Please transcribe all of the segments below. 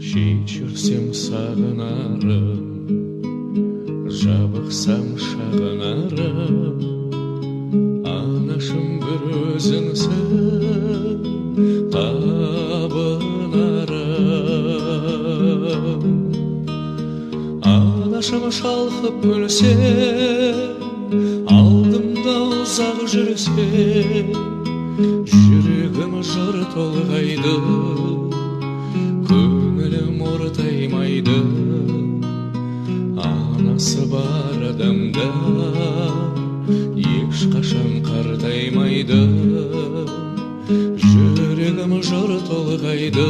Жүрсем сағынарым, жабықсам шағынарым, анашым бір өзіңсің табынарым. Анашым шалқып күлсе, алдымда ұзақ жүрсе, жүрегім жыр толғайды, көңілім ортаймайды. Анасы бар адамда ешқашан қартаймайды. Жүрегім жыр толғайды,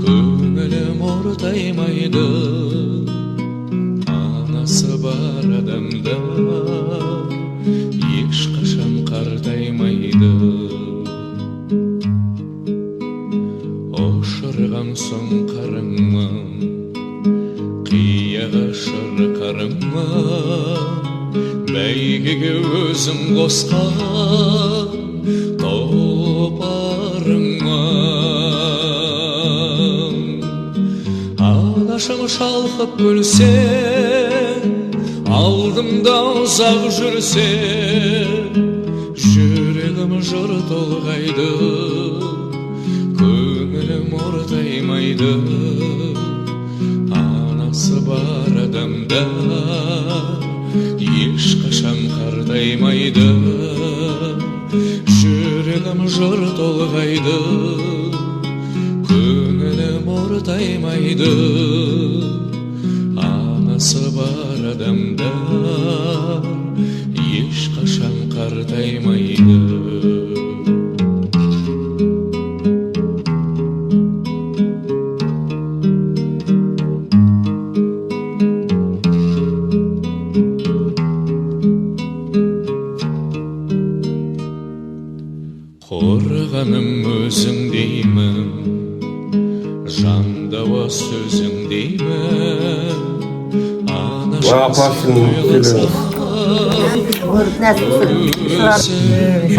көңілім ортаймайды. Анасы бар адамда ешқашан қартаймайды. Ошырған соң қарыңмын, қияға шырқарыңмын, бәйгеге өзім қосқан тұлпарыңмын. Анашым шалқып күлсе, алдымда ұзақ жүрсе, жүрегім жыр толғайды, көңілім ортаймайды. Анасы бар адамда ешқашан қартаймайды. Жүрегім жыр толғайды, көңілім ортаймайды. Анасы бар адамда ешқашан қартаймайды. Қорғаным өзің деймін, жандауа сөзің деймін.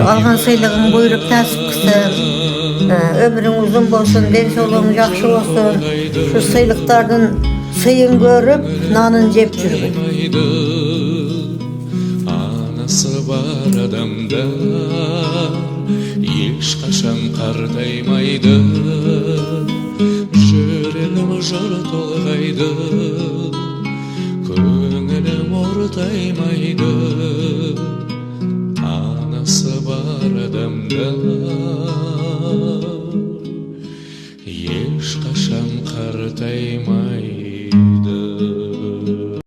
Алған сыйлығың бұйырып нәсіп қылсын, өмірің ұзын болсын, денсаулығың жақсы болсын. Şu сыйлықтардың сыйын көріп, нанын жеп жүргін. Анасы бар адамда ешқашан қартаймайды. Жүрегім жыр толғайды, көңілім ортаймайды. Анасы бар адамда ешқашан қартаймайды.